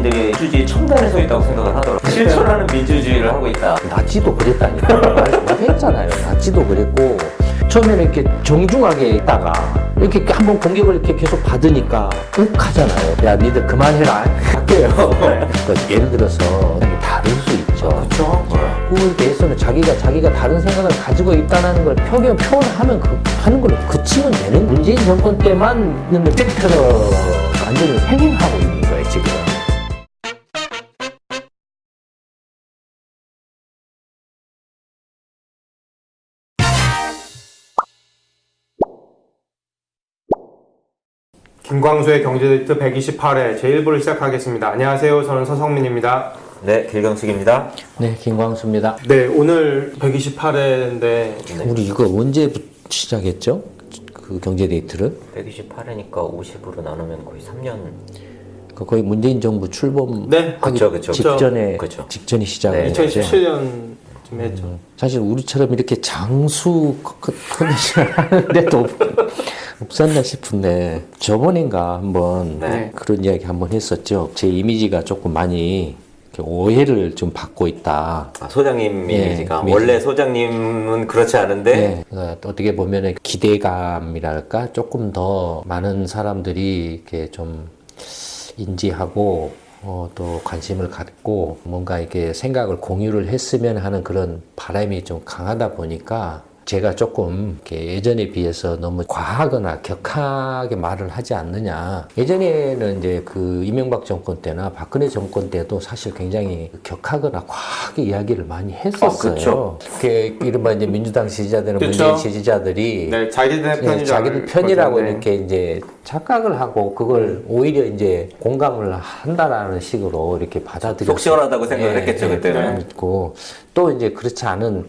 자기들이 민주주의 첨단에 서 있다고 생각을 하더라고요. 실천하는 민주주의를 하고 있다. 나치도 그랬다니까. 했잖아요. 나치도 그랬고 처음에는 이렇게 정중하게 있다가 이렇게 한번 공격을 이렇게 계속 받으니까 욱하잖아요. 야, 니들 그만해라. 할게요. 그러니까 예를 들어서 다를 수 있죠. 그렇죠. 그거에 대해서는 자기가 다른 생각을 가지고 있다는 걸 표현하면 하는 걸로 그치면 되는 문재인 정권 때만 팩트로 완전히 횡행하고 있는 거예요, 지금. 김광수의 경제데이트 128회 제1부를 시작하겠습니다. 안녕하세요. 저는 서성민입니다. 네, 길경식입니다. 네, 김광수입니다. 네, 오늘 128회인데 우리 이거 언제 시작했죠? 그 경제데이트를? 128회니까 50으로 나누면 거의 3년. 거의 문재인 정부 출범하기 네, 그쵸. 직전이 시작을 네, 했죠. 2017년쯤 했죠. 사실 우리처럼 이렇게 장수 컨디션을 하는데도 없었나 싶은데 저번인가 한번 네. 그런 이야기 한번 했었죠. 제 이미지가 조금 많이 오해를 좀 받고 있다. 소장님 예, 이미지가 이미지. 원래 소장님은 그렇지 않은데 네. 어떻게 보면 기대감이랄까 조금 더 많은 사람들이 이렇게 좀 인지하고 또 관심을 갖고 뭔가 이렇게 생각을 공유를 했으면 하는 그런 바람이 좀 강하다 보니까 제가 조금 이렇게 예전에 비해서 너무 과하거나 격하게 말을 하지 않느냐. 예전에는 이제 그 이명박 정권 때나 박근혜 정권 때도 사실 굉장히 격하거나 과하게 이야기를 많이 했었어요. 그쵸. 이른바 이제 민주당 지지자들은 그쵸. 문재인 지지자들이 네, 자기들 편이라고 자기들 편이라고 거죠. 네. 이렇게 이제 착각을 하고 그걸 오히려 이제 공감을 한다라는 식으로 이렇게 받아들였고 속 시원하다고 생각을 했겠죠, 그때는. 있고 또 이제 그렇지 않은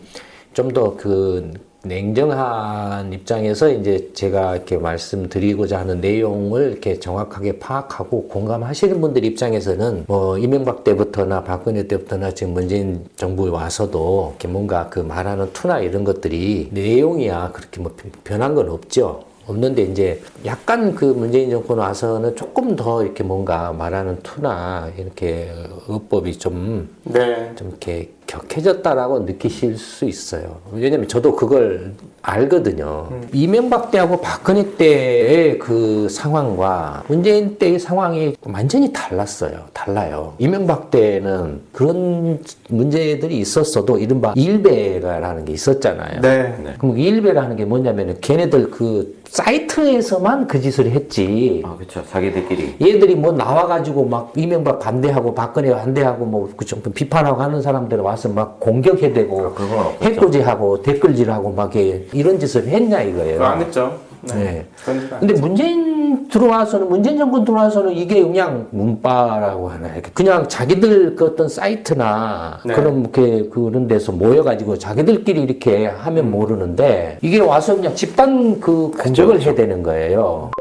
좀 더 그 냉정한 입장에서 이제 제가 이렇게 말씀드리고자 하는 내용을 이렇게 정확하게 파악하고 공감하시는 분들 입장에서는 뭐 이명박 때부터나 박근혜 때부터나 지금 문재인 정부에 와서도 이렇게 뭔가 그 말하는 투나 이런 것들이 내용이야 그렇게 뭐 변한 건 없죠. 없는데 이제 약간 그 문재인 정권 와서는 조금 더 이렇게 뭔가 말하는 투나 이렇게 어법이 좀 네. 이렇게 격해졌다라고 느끼실 수 있어요. 왜냐면 저도 그걸 알거든요. 이명박 때하고 박근혜 때의 그 상황과 문재인 때의 상황이 완전히 달라요. 이명박 때는 그런 문제들이 있었어도 이른바 일베라는 게 있었잖아요. 네. 그럼 일베라는 게 뭐냐면은 걔네들 그 사이트에서만 그 짓을 했지. 그렇죠. 자기들끼리. 얘들이 뭐 나와가지고 막 이명박 반대하고 박근혜 반대하고 뭐 그 정도 비판하고 하는 사람들 와서 막 공격해대고 그런 건 없겠죠. 해코지하고 댓글질하고 막 이런 짓을 했냐 이거예요. 그거 안 했죠. 네. 그건 안 근데 했죠. 문재인 정권 들어와서는 이게 그냥 문바라고 하나 이렇게 그냥 자기들 그 어떤 사이트나 네. 그런 데서 모여가지고 자기들끼리 이렇게 하면 모르는데 이게 와서 그냥 집단 그 공격을 해야 되는 거예요.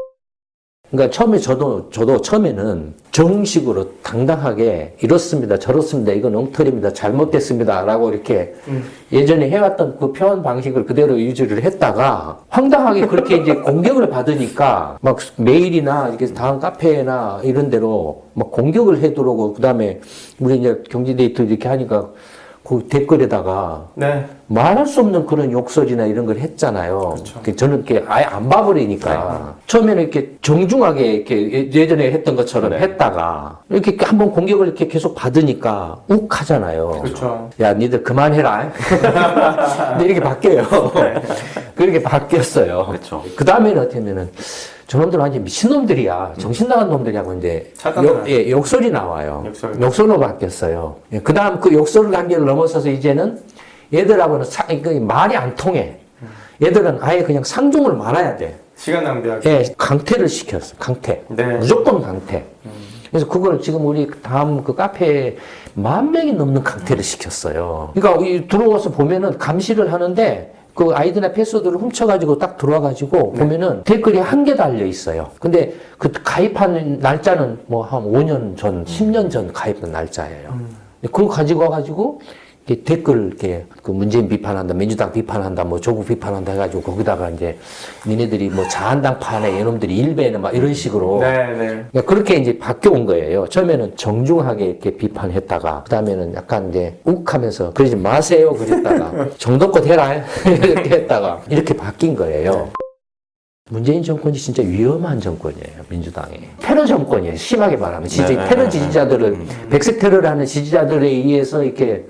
그러니까 처음에 저도 처음에는 정식으로 당당하게 이렇습니다, 저렇습니다, 이건 엉터리입니다, 잘못됐습니다 라고 이렇게 예전에 해왔던 그 표현 방식을 그대로 유지를 했다가 황당하게 그렇게 이제 공격을 받으니까 막 메일이나 이렇게 다음 카페나 이런 데로 막 공격을 해 들어오고 그 다음에 우리 이제 경제데이트 이렇게 하니까 그 댓글에다가 네. 말할 수 없는 그런 욕설이나 이런 걸 했잖아요. 저는 이렇게 아예 안 봐버리니까. 처음에는 이렇게 정중하게 이렇게 예전에 했던 것처럼 했다가 이렇게 한번 공격을 이렇게 계속 받으니까 욱하잖아요. 그렇죠. 야, 니들 그만해라. 근데 이렇게 바뀌어요. 그렇게 바뀌었어요. 그쵸. 그 다음에는 어떻게 하면은 저놈들 완전 미친놈들이야. 정신 나간 놈들이라고 이제 욕설이 나와요. 욕설로 바뀌었어요. 그 다음 그 욕설 단계를 넘어서서 이제는 얘들하고는 말이 안 통해. 얘들은 아예 그냥 상종을 말아야 돼. 시간 낭비하기. 예, 강퇴를 시켰어. 강퇴. 네. 무조건 강퇴. 그래서 그걸 지금 우리 다음 그 카페에 10,000명이 넘는 강퇴를 시켰어요. 그러니까 들어와서 보면은 감시를 하는데 그 아이디나 패스워드를 훔쳐가지고 딱 들어와가지고 보면은 댓글이 1개 달려 있어요. 근데 그 가입한 날짜는 뭐 한 5년 전, 10년 전 가입한 날짜예요. 그거 가지고 와가지고 이렇게 댓글 이렇게 그 문재인 비판한다, 민주당 비판한다, 뭐 조국 비판한다 해가지고 거기다가 이제 니네들이 뭐 자한당파네, 이놈들이 일베네 막 이런 식으로 그러니까 그렇게 이제 바뀌어온 거예요. 처음에는 정중하게 이렇게 비판했다가 그다음에는 약간 이제 욱하면서 그러지 마세요 그랬다가 정도껏 해라 이렇게 했다가 이렇게 바뀐 거예요. 문재인 정권이 진짜 위험한 정권이에요, 민주당이. 테러 정권이에요, 심하게 말하면. 테러 지지자들을, 백색 테러를 하는 지지자들에 의해서 이렇게,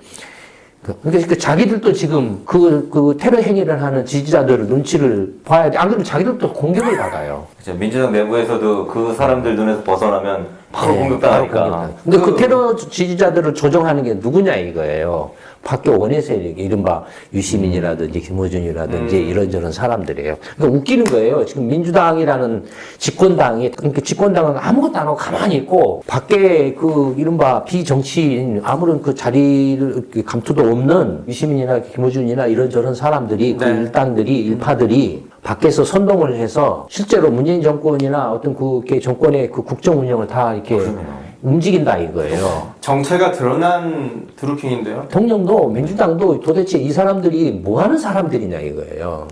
그러니까 자기들도 지금 그 테러 행위를 하는 지지자들을 눈치를 봐야 돼. 안 그러면 자기들도 공격을 받아요. 그렇죠. 민주당 내부에서도 그 사람들 눈에서 벗어나면 바로 공격당하니까. 근데 그 테러 지지자들을 조정하는 게 누구냐 이거예요. 밖에 원해서 이른바 유시민이라든지 김어준이라든지 이런저런 사람들이에요. 그러니까 웃기는 거예요. 지금 민주당이라는 집권당이, 그러니까 집권당은 아무것도 안 하고 가만히 있고, 밖에 그 이른바 비정치인, 아무런 그 자리를 감투도 없는 유시민이나 김어준이나 이런저런 사람들이, 그 일당들이, 일파들이 밖에서 선동을 해서 실제로 문재인 정권이나 어떤 그 정권의 그 국정 운영을 다 이렇게 움직인다 이거예요. 정체가 드러난 드루킹인데요. 대통령도 민주당도 도대체 이 사람들이 뭐 하는 사람들이냐 이거예요.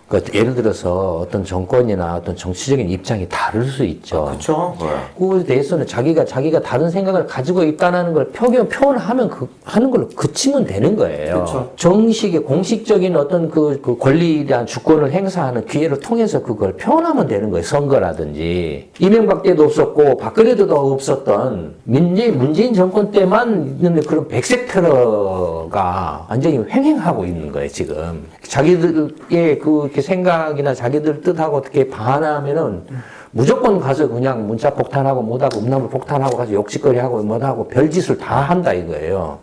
그러니까 예를 들어서 어떤 정권이나 어떤 정치적인 입장이 다를 수 있죠. 그렇죠. 그거에 대해서는 자기가 다른 생각을 가지고 있다는 걸 표현하면 하는 걸로 그치면 되는 거예요. 그쵸. 정식의 공식적인 어떤 그 권리에 대한 주권을 행사하는 기회를 통해서 그걸 표현하면 되는 거예요. 선거라든지. 이명박 때도 없었고 박근혜 때도 없었던 문재인 정권 때만 있는 그런 백색 테러가 완전히 횡행하고 있는 거예요, 지금. 자기들의 그 생각이나 자기들 뜻하고 어떻게 반하면은 무조건 가서 그냥 문자 폭탄하고 뭐하고 음란물 폭탄하고 가서 욕짓거리하고 뭐하고 별짓을 다 한다 이거예요.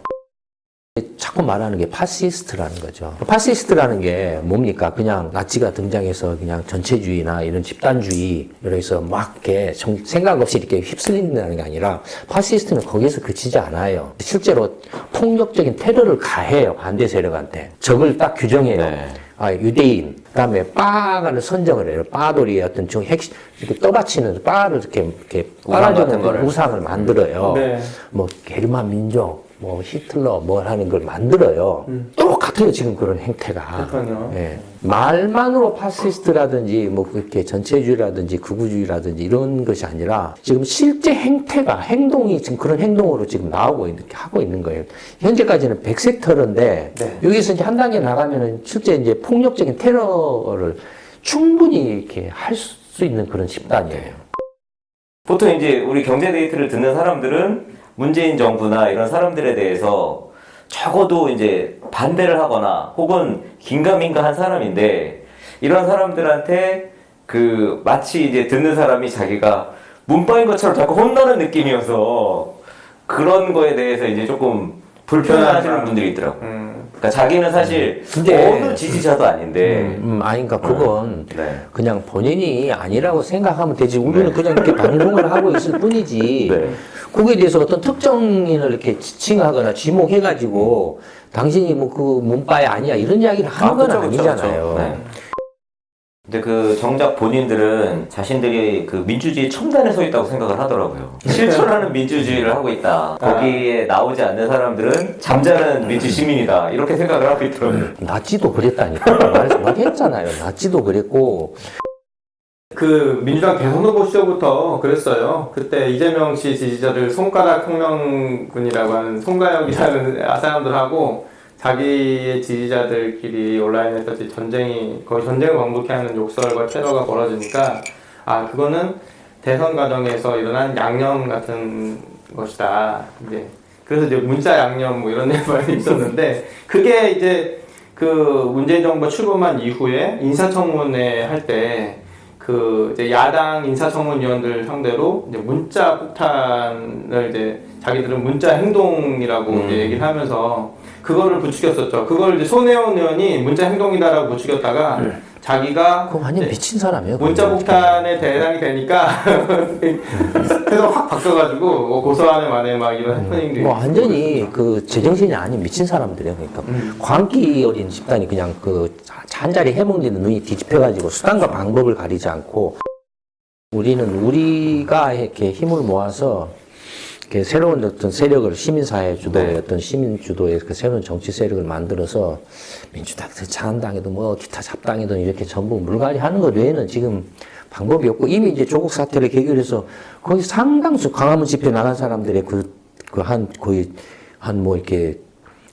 자꾸 말하는 게 파시스트라는 거죠. 파시스트라는 게 뭡니까? 그냥 나치가 등장해서 그냥 전체주의나 이런 집단주의 이래서 막 이렇게 생각 없이 이렇게 휩쓸린다는 게 아니라 파시스트는 거기에서 그치지 않아요. 실제로 폭력적인 테러를 가해요. 반대 세력한테. 적을 딱 규정해요. 유대인, 그 다음에 빠가를 선정을 해요. 빠돌이의 어떤 이렇게 떠받치는 빠를 이렇게 빨아주는 우상을 만들어요. 뭐, 게르만 민족, 뭐, 히틀러, 뭘 하는 걸 만들어요. 똑같아요, 지금 그런 행태가. 예. 말만으로 파시스트라든지, 뭐, 그렇게 전체주의라든지, 극우주의라든지 이런 것이 아니라, 지금 실제 행동이 지금 그런 행동으로 지금 하고 있는 거예요. 현재까지는 백색 테러인데, 여기서 이제 한 단계 나가면은 실제 이제 폭력적인 테러를 충분히 이렇게 할 수 있는 그런 집단이에요. 보통 이제 우리 경제 데이트를 듣는 사람들은 문재인 정부나 이런 사람들에 대해서 적어도 이제 반대를 하거나 혹은 긴가민가한 사람인데 이런 사람들한테 그 마치 이제 듣는 사람이 자기가 문파인 것처럼 자꾸 혼나는 느낌이어서 그런 거에 대해서 이제 조금 불편해하시는 분들이 있더라고요. 그러니까 자기는 사실 어느 지지자도 아닌데. 그러니까 그건 그냥 본인이 아니라고 생각하면 되지. 우리는 그냥 이렇게 방송을 하고 있을 뿐이지. 거기에 대해서 어떤 특정인을 이렇게 지칭하거나 지목해가지고 당신이 뭐 그 문바에 아니야 이런 이야기를 하는 건 아니잖아요. 근데 그 정작 본인들은 자신들이 그 민주주의 첨단에 서 있다고 생각을 하더라고요. 실존하는 민주주의를 하고 있다. 거기에 나오지 않는 사람들은 잠자는 민주 시민이다. 이렇게 생각을 하고 있더라고요. 나치도 그랬다니까. 말했잖아요. 나치도 그랬고. 그 민주당 대선 후보 시절부터 그랬어요. 그때 이재명 씨 지지자들 손가락 혁명군이라고 하는 손가역이라는 사람들하고 자기의 지지자들끼리 온라인에서 거의 전쟁을 방불케 하는 욕설과 테러가 벌어지니까 그거는 대선 과정에서 일어난 양념 같은 것이다. 그래서 이제 문자 양념 뭐 이런 말이 있었는데 그게 이제 그 문재인 정부가 출범한 이후에 인사청문회 할 때 그 이제 야당 인사청문위원들 상대로 이제 문자 폭탄을 이제 자기들은 문자 행동이라고 이제 얘기를 하면서 그거를 부추겼었죠. 그걸 이제 손혜원 의원이 문자 행동이다라고 부추겼다가 자기가 그거 완전 미친 사람이에요. 문자 폭탄에 대상이 되니까 그래서 확 바뀌어가지고 고소하는 만에 막 이런 해프닝들이 완전히 그 제정신이 아닌 미친 사람들이에요. 그러니까 광기 어린 집단이 그냥 그 한 자리 해먹는 눈이 뒤집혀가지고 수단과 방법을 가리지 않고 우리가 이렇게 힘을 모아서 이렇게 새로운 어떤 세력을 시민사회 주도의 어떤 시민 주도의 그 새로운 정치 세력을 만들어서 민주당, 자한당에도 뭐 기타 잡당에도 이렇게 전부 물갈이 하는 것 외에는 지금 방법이 없고 이미 이제 조국 사태를 계기로 해서 거의 상당수 광화문 집회 나간 사람들의 거의 한 뭐 이렇게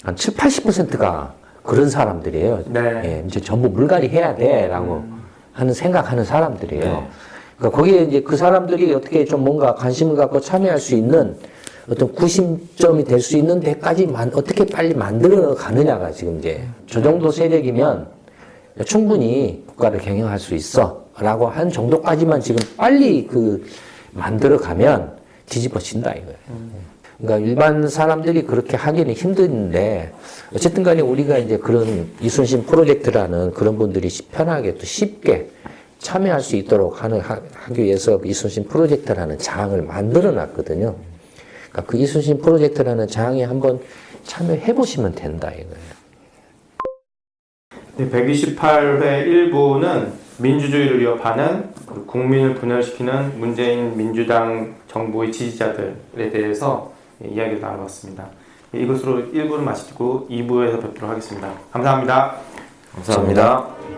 한 7, 80%가 그런 사람들이에요. 네. 예, 이제 전부 물갈이 해야 돼라고 하는 생각하는 사람들이에요. 네. 그러니까 거기에 이제 그 사람들이 어떻게 좀 뭔가 관심을 갖고 참여할 수 있는 어떤 구심점이 될 수 있는 데까지 어떻게 빨리 만들어 가느냐가 지금 이제 저 정도 세력이면 충분히 국가를 경영할 수 있어 라고 한 정도까지만 지금 빨리 만들어 가면 뒤집어진다 이거예요. 그러니까 일반 사람들이 그렇게 하기는 힘든데 어쨌든 간에 우리가 이제 그런 이순신 프로젝트라는 그런 분들이 편하게 또 쉽게 참여할 수 있도록 하기 위해서 이순신 프로젝트라는 장을 만들어 놨거든요. 그러니까 그 이순신 프로젝트라는 장에 한번 참여해 보시면 된다 이거예요. 네, 128회 1부는 민주주의를 위협하는 국민을 분열시키는 문재인 민주당 정부의 지지자들에 대해서 이야기를 나눠봤습니다. 이것으로 1부를 마치고 2부에서 뵙도록 하겠습니다. 감사합니다. 감사합니다.